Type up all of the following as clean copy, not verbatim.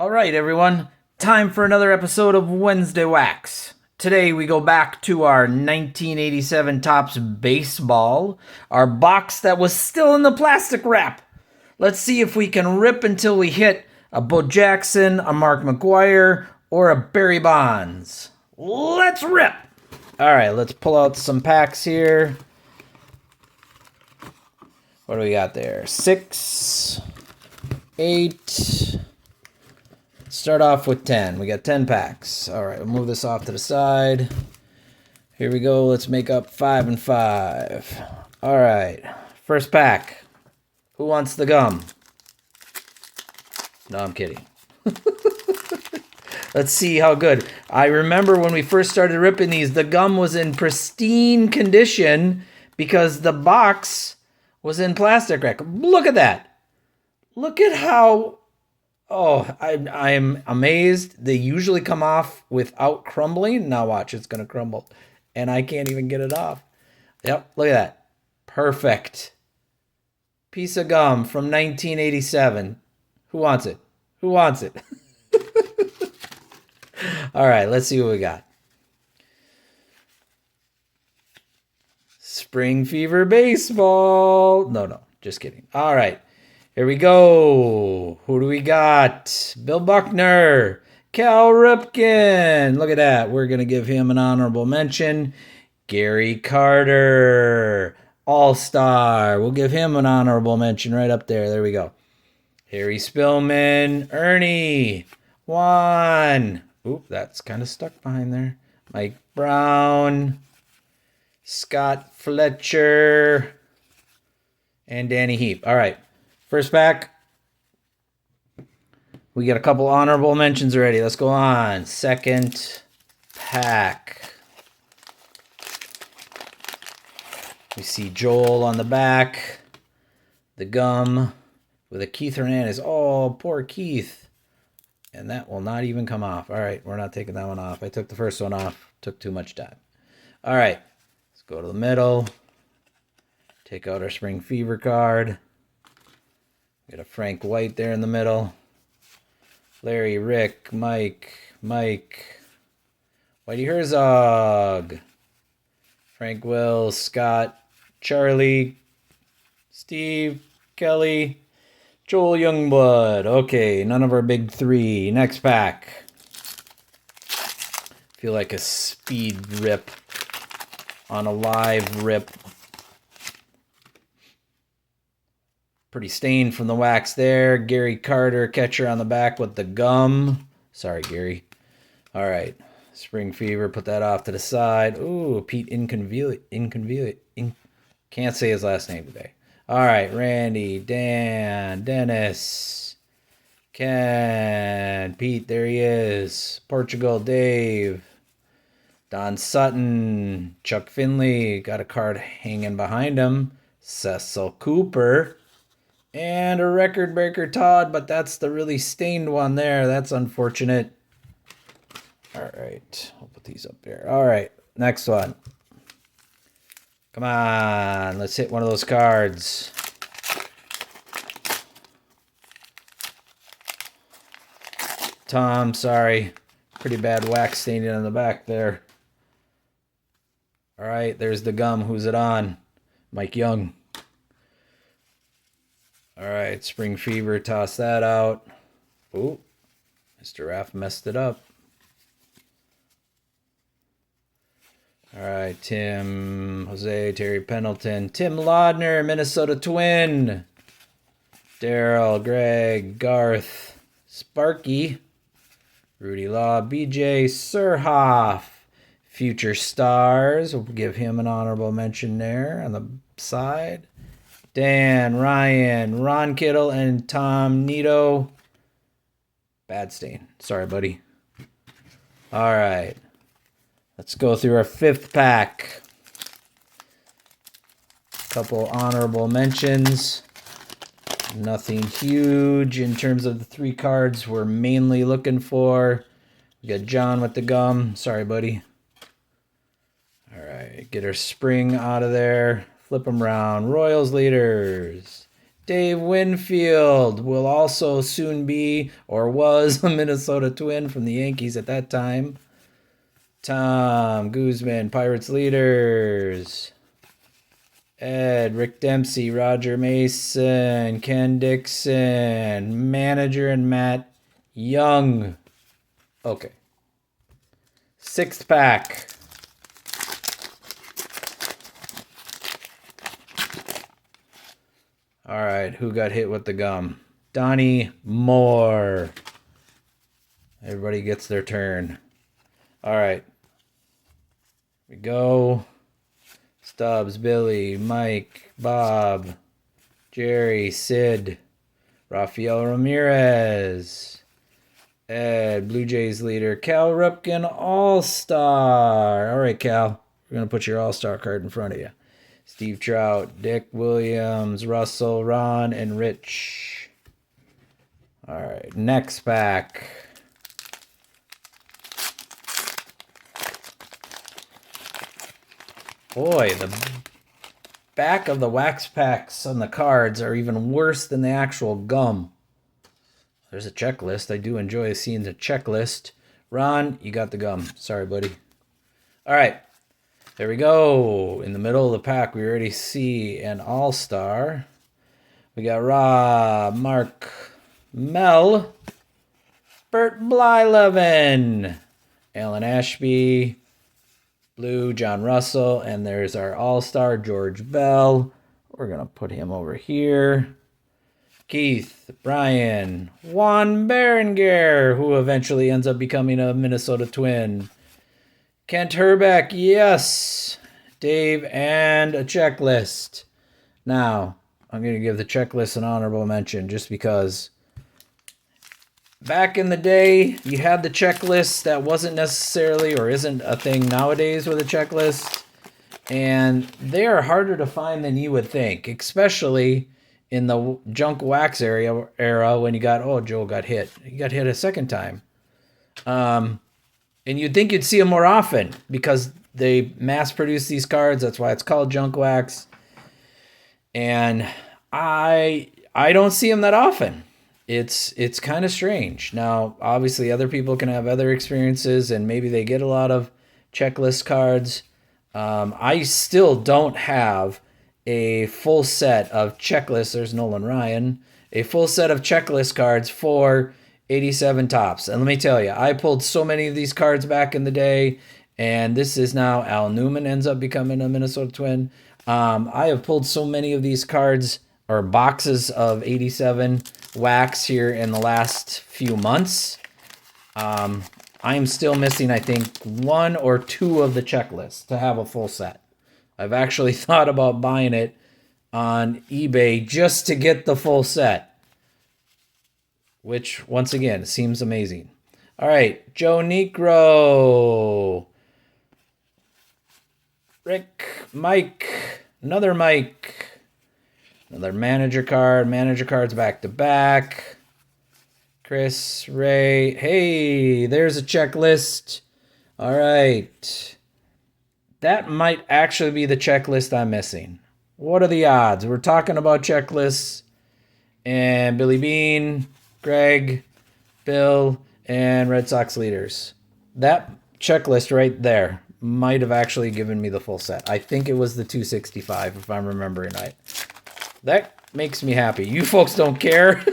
All right, everyone. Time for another episode of Wednesday Wax. Today we go back to our 1987 Topps Baseball, our box that was still in the plastic wrap. Let's see if we can rip until we hit a Bo Jackson, a Mark McGwire, or a Barry Bonds. Let's rip! All right, let's pull out some packs here. What do we got there? 6, 8... Start off with 10. We got 10 packs. All right, we'll move this off to the side. Here we go. Let's make up 5 and 5. All right, first pack. Who wants the gum? No, I'm kidding. Let's see how good. I remember when we first started ripping these, the gum was in pristine condition because the box was in plastic wrap. Look at that. Look at how... Oh, I'm amazed. They usually come off without crumbling. Now watch, it's going to crumble. And I can't even get it off. Yep, look at that. Perfect. Piece of gum from 1987. Who wants it? Who wants it? All right, let's see what we got. Spring Fever Baseball. No, just kidding. All right. Here we go. Who do we got? Bill Buckner. Cal Ripken. Look at that. We're going to give him an honorable mention. Gary Carter. All-Star. We'll give him an honorable mention right up there. There we go. Harry Spillman. Ernie. Juan. Oop, that's kind of stuck behind there. Mike Brown. Scott Fletcher. And Danny Heap. All right. First pack, we got a couple honorable mentions already. Let's go on. Second pack. We see Joel on the back. The gum with a Keith Hernandez. Oh, poor Keith. And that will not even come off. All right, we're not taking that one off. I took the first one off. Took too much time. All right, let's go to the middle. Take out our Spring Fever card. Got a Frank White there in the middle. Larry, Rick, Mike, Whitey Herzog, Frank Wells, Scott, Charlie, Steve, Kelly, Joel Youngblood. Okay, none of our big three. Next pack. Feel like a speed rip on a live rip. Pretty stained from the wax there. Gary Carter, catcher on the back with the gum. Sorry, Gary. All right. Spring Fever, put that off to the side. Ooh, Pete Inconvenient. Can't say his last name today. All right, Randy, Dan, Dennis, Ken, Pete, there he is. Portugal, Dave, Don Sutton, Chuck Finley, got a card hanging behind him. Cecil Cooper. And a record breaker, Todd, but that's the really stained one there. That's unfortunate. All right, I'll put these up there. All right, next one. Come on, let's hit one of those cards. Tom, sorry. Pretty bad wax staining on the back there. All right, there's the gum. Who's it on? Mike Young. All right, Spring Fever, toss that out. Ooh, Mr. Raff messed it up. All right, Tim, Jose, Terry Pendleton, Tim Laudner, Minnesota Twin. Daryl, Greg, Garth, Sparky, Rudy Law, BJ Surhoff. Future Stars, we'll give him an honorable mention there on the side. Dan, Ryan, Ron Kittle, and Tom Nito. Bad stain. Sorry, buddy. All right. Let's go through our fifth pack. Couple honorable mentions. Nothing huge in terms of the three cards we're mainly looking for. We got John with the gum. Sorry, buddy. All right. Get our spring out of there. Flip them around. Royals leaders. Dave Winfield will also soon be, or was, a Minnesota Twin from the Yankees at that time. Tom Guzman, Pirates leaders. Ed, Rick Dempsey, Roger Mason, Ken Dixon, manager and Matt Young. Okay. 6th pack. All right, who got hit with the gum? Donnie Moore. Everybody gets their turn. All right. Here we go. Stubbs, Billy, Mike, Bob, Jerry, Sid, Rafael Ramirez, Ed, Blue Jays leader, Cal Ripken, All-Star. All right, Cal, we're going to put your All-Star card in front of you. Steve Trout, Dick Williams, Russell, Ron, and Rich. All right, next pack. Boy, the back of the wax packs on the cards are even worse than the actual gum. There's a checklist. I do enjoy seeing the checklist. Ron, you got the gum. Sorry, buddy. All right. There we go. In the middle of the pack, we already see an all-star. We got Rob, Mark, Mel, Bert Blyleven, Alan Ashby, Blue, John Russell, and there's our all-star, George Bell. We're going to put him over here. Keith, Brian, Juan Berenguer, who eventually ends up becoming a Minnesota Twin. Kent Herbeck, yes. Dave, and a checklist. Now, I'm going to give the checklist an honorable mention just because back in the day, you had the checklist that wasn't necessarily or isn't a thing nowadays with a checklist. And they are harder to find than you would think, especially in the junk wax era when you got, oh, Joe got hit. He got hit a second time. And you'd think you'd see them more often because they mass produce these cards. That's why it's called junk wax. And I don't see them that often. It's kind of strange. Now, obviously, other people can have other experiences, and maybe they get a lot of checklist cards. I still don't have a full set of checklists. There's Nolan Ryan. A full set of checklist cards for 87 Topps. And let me tell you, I pulled so many of these cards back in the day, and this is now Al Newman ends up becoming a Minnesota Twin. I have pulled so many of these cards or boxes of 87 wax here in the last few months. I'm still missing, I think, 1 or 2 of the checklists to have a full set. I've actually thought about buying it on eBay just to get the full set, which, once again, seems amazing. All right, Joe Negro, Rick, Mike, another Mike, another manager cards back to back. Chris, Ray, hey, there's a checklist. All right. That might actually be the checklist I'm missing. What are the odds? We're talking about checklists. And Billy Bean, Greg, Bill, and Red Sox leaders. That checklist right there might have actually given me the full set. I think it was the 265, if I'm remembering right. That makes me happy. You folks don't care.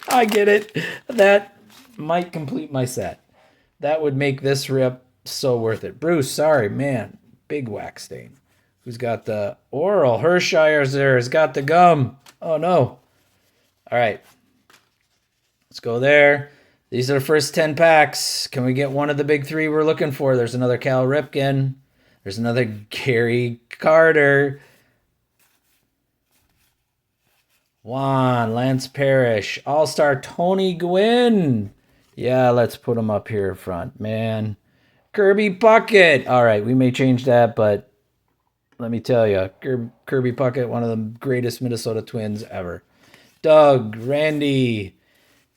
I get it. That might complete my set. That would make this rip so worth it. Bruce, sorry, man. Big wax stain. Who's got the oral? Hershire's there. Has got the gum. Oh, no. All right. Let's go there. These are the first 10 packs. Can we get one of the big 3 we're looking for? There's another Cal Ripken. There's another Gary Carter. Juan, Lance Parrish, All-Star Tony Gwynn. Yeah, let's put him up here front, man. Kirby Puckett. All right, we may change that, but let me tell you, Kirby Puckett, one of the greatest Minnesota Twins ever. Doug, Randy,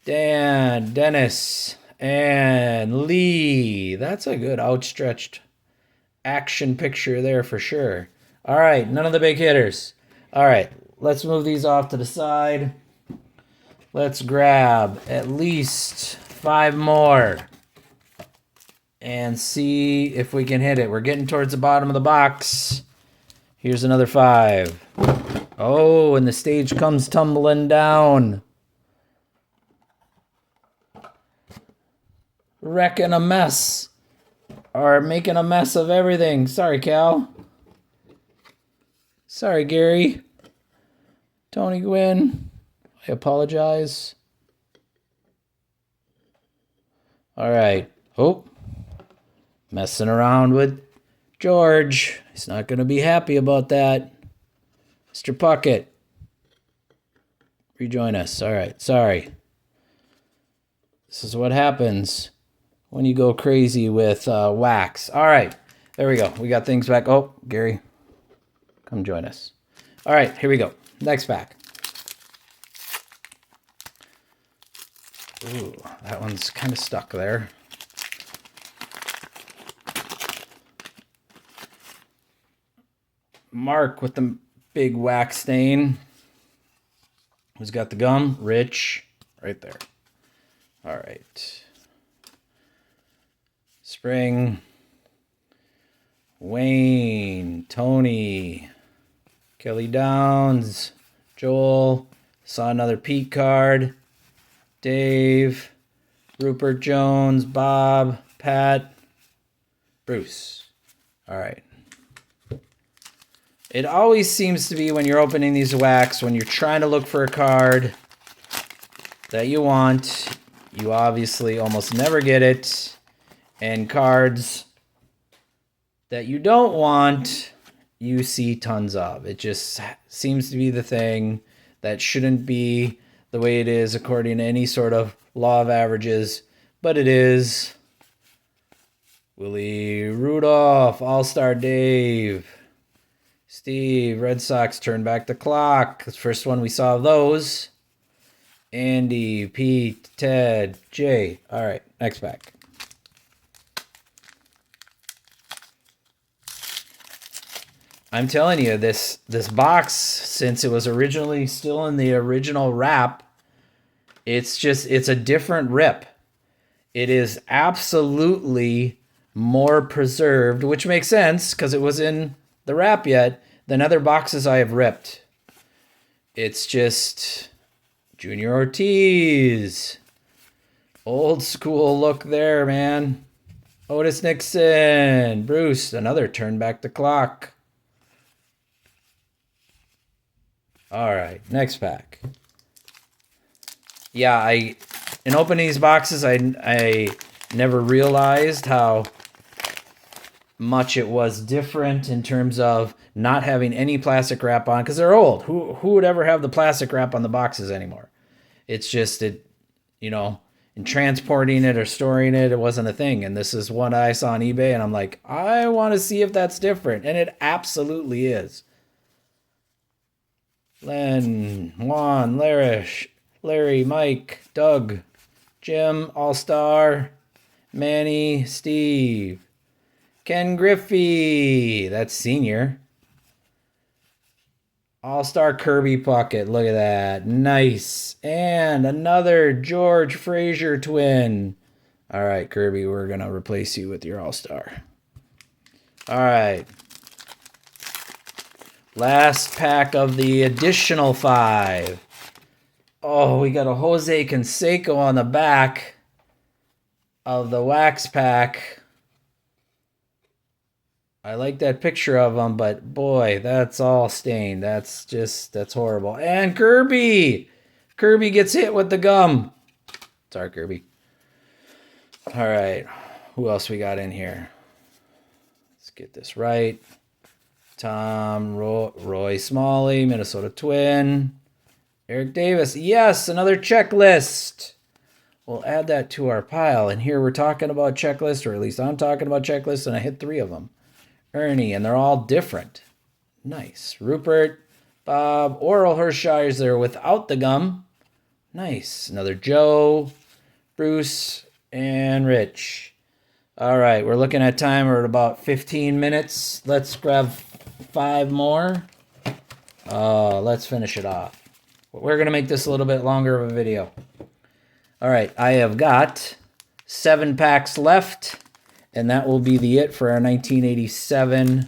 Dan, Dennis, and Lee. That's a good outstretched action picture there for sure. All right, none of the big hitters. All right. let's move these off to the side. Let's grab at least 5 more and see if we can hit it. We're getting towards the bottom of the box. Here's another 5. Oh, and the stage comes tumbling down. Wrecking a mess. Or making a mess of everything. Sorry, Cal. Sorry, Gary. Tony Gwynn. I apologize. All right. Oh. Messing around with George. He's not going to be happy about that. Mr. Puckett. Rejoin us. All right. Sorry. This is what happens when you go crazy with wax. All right. There we go. We got things back. Oh, Gary. Come join us. All right. Here we go. Next pack. Ooh, that one's kind of stuck there. Mark with the big wax stain. Who's got the gum? Rich. Right there. All right. Spring. Wayne. Tony. Kelly Downs. Joel. Saw another Pete card. Dave. Rupert Jones. Bob. Pat. Bruce. All right. It always seems to be when you're opening these wax, when you're trying to look for a card that you want, you obviously almost never get it. And cards that you don't want, you see tons of. It just seems to be the thing that shouldn't be the way it is according to any sort of law of averages, but it is. Willie Rudolph, All-Star Dave. Steve, Red Sox turn back the clock. The first one we saw of those. Andy, Pete, Ted, Jay. All right, next pack. I'm telling you, this box, since it was originally still in the original wrap, it's a different rip. It is absolutely more preserved, which makes sense because it was in the wrap yet than other boxes I have ripped. It's just Junior Ortiz. Old school look there, man. Otis Nixon. Bruce, another turn back the clock. All right, next pack. Yeah, in opening these boxes, I never realized how much it was different in terms of not having any plastic wrap on, because they're old. Who would ever have the plastic wrap on the boxes anymore? It's just, in transporting it or storing it, it wasn't a thing. And this is one I saw on eBay, and I'm like, I want to see if that's different. And it absolutely is. Len, Juan, Larry, Mike, Doug, Jim, All-Star, Manny, Steve, Ken Griffey, that's senior. All-Star Kirby Puckett, look at that, nice. And another George Frazier twin. All right, Kirby, we're going to replace you with your All-Star. All right. Last pack of the additional 5. Oh, we got a Jose Canseco on the back of the wax pack. I like that picture of him, but boy, that's all stained. That's horrible. And Kirby! Kirby gets hit with the gum. Sorry, Kirby. All right. Who else we got in here? Let's get this right. Tom, Roy Smalley, Minnesota Twin. Eric Davis. Yes, another checklist. We'll add that to our pile. And here we're talking about checklists, or at least I'm talking about checklists, and I hit 3 of them. Ernie, and they're all different. Nice. Rupert, Bob, Oral Hershire's there without the gum. Nice. Another Joe, Bruce, and Rich. All right, we're looking at time. We're at about 15 minutes. Let's grab 5 more. Let's finish it off. We're going to make this a little bit longer of a video. All right, I have got 7 packs left, and that will be it for our 1987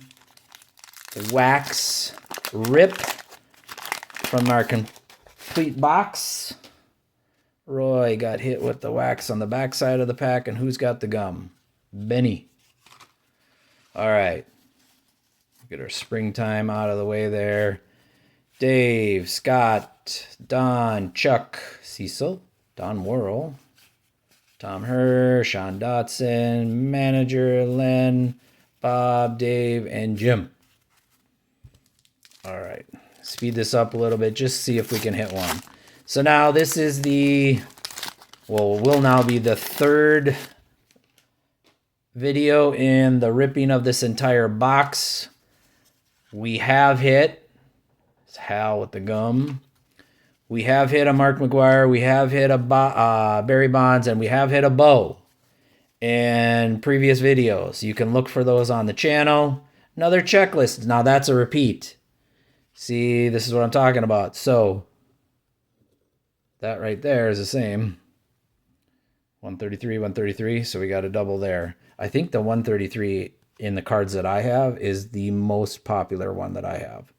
wax rip from our complete box. Roy got hit with the wax on the back side of the pack, and who's got the gum? Benny. All right. Get our springtime out of the way there. Dave, Scott, Don, Chuck, Cecil, Don Worrell, Tom Herr, Sean Dotson, Manager, Len, Bob, Dave, and Jim. All right. Speed this up a little bit, just see if we can hit one. So now this is will now be the 3rd video in the ripping of this entire box. We have hit, it's Hal with the gum. We have hit a Mark McGuire. We have hit a Barry Bonds, and we have hit a Bo in previous videos. You can look for those on the channel. Another checklist. Now that's a repeat. See, this is what I'm talking about. So that right there is the same. 133, 133. So we got a double there. I think the 133 in the cards that I have is the most popular one that I have.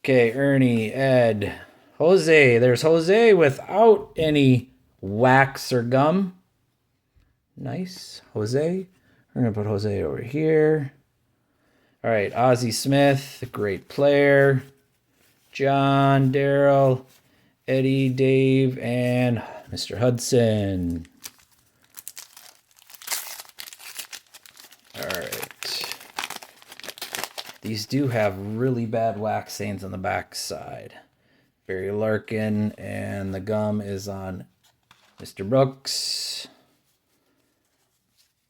Okay, Ernie, Ed, Jose. There's Jose without any wax or gum. Nice. Jose. We're going to put Jose over here. All right, Ozzie Smith, a great player. John, Daryl, Eddie, Dave, and Mr. Hudson. All right. These do have really bad wax stains on the back side. Barry Larkin, and the gum is on Mr. Brooks.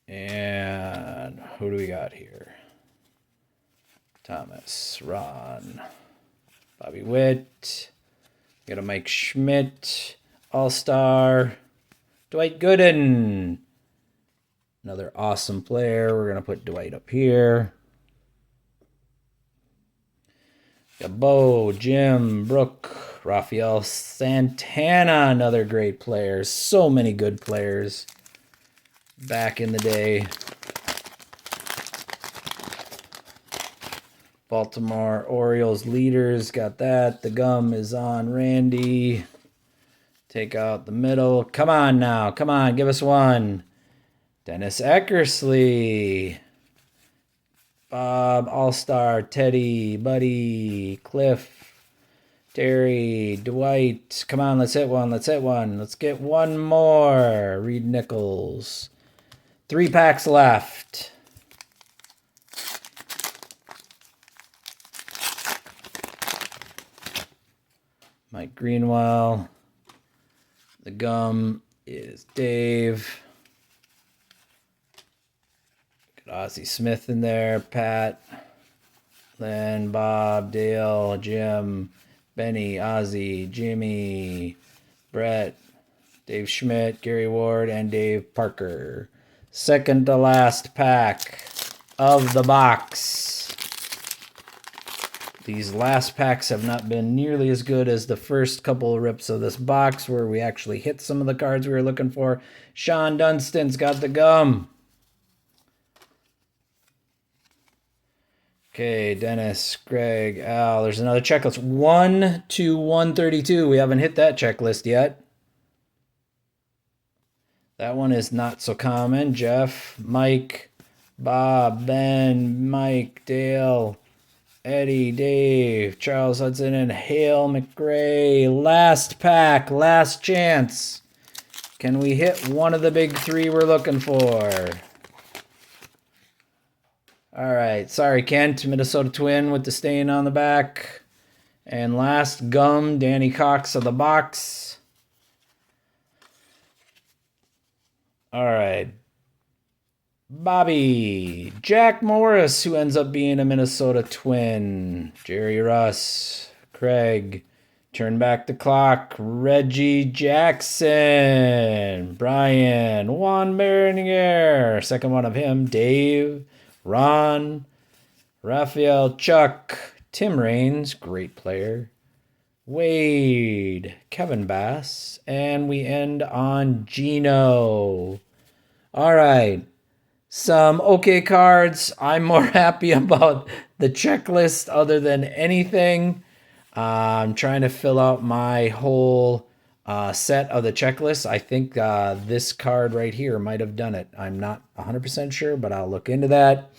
And who do we got here? Thomas, Ron, Bobby Witt. We got a Mike Schmidt, All-Star, Dwight Gooden. Another awesome player. We're going to put Dwight up here. Got Bo, Jim, Brooke, Rafael Santana, another great player. So many good players back in the day. Baltimore Orioles leaders, got that. The gum is on Randy. Take out the middle. Come on now. Come on, give us one. Dennis Eckersley. Bob, All-Star, Teddy, Buddy, Cliff, Terry, Dwight. Come on, let's hit one. Let's hit one. Let's get one more. Reed Nichols. 3 packs left. Mike Greenwell. The gum is Dave. Got Ozzie Smith in there. Pat. Len, Bob, Dale, Jim, Benny, Ozzie, Jimmy, Brett, Dave Schmidt, Gary Ward, and Dave Parker. Second to last pack of the box. These last packs have not been nearly as good as the first couple of rips of this box where we actually hit some of the cards we were looking for. Sean Dunstan's got the gum. Okay, Dennis, Greg, Al. There's another checklist. 1 to 132. We haven't hit that checklist yet. That one is not so common. Jeff, Mike, Bob, Ben, Mike, Dale, Eddie, Dave, Charles Hudson, and Hale McRae. Last pack, last chance. Can we hit one of the big 3 we're looking for? All right. Sorry, Kent, Minnesota Twin with the stain on the back. And last gum, Danny Cox of the box. All right. Bobby, Jack Morris, who ends up being a Minnesota Twin. Jerry Russ, Craig, Turn Back the Clock, Reggie Jackson, Brian, Juan Bernier, second one of him, Dave, Ron, Raphael, Chuck, Tim Raines, great player. Wade, Kevin Bass, and we end on Gino. All right. Some okay cards. I'm more happy about the checklist other than anything. I'm trying to fill out my whole set of the checklist. I think this card right here might have done it. I'm not 100% sure, but I'll look into that.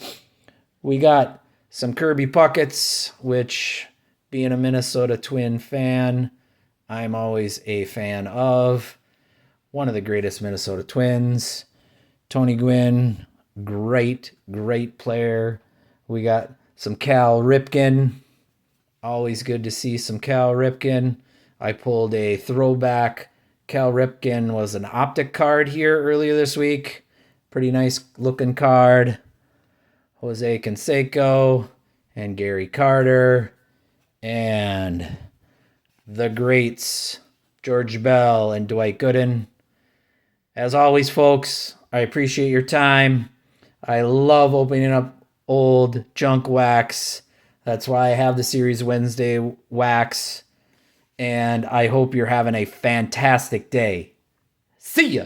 We got some Kirby Puckets, which, being a Minnesota Twin fan, I'm always a fan of. One of the greatest Minnesota Twins. Tony Gwynn, great player. We got some Cal Ripken. Always good to see some Cal Ripken. I pulled a throwback. Cal Ripken was an optic card here earlier this week. Pretty nice looking card. Jose Canseco and Gary Carter. And the greats, George Bell and Dwight Gooden. As always, folks, I appreciate your time. I love opening up old junk wax. That's why I have the Series Wednesday wax. And I hope you're having a fantastic day. See ya!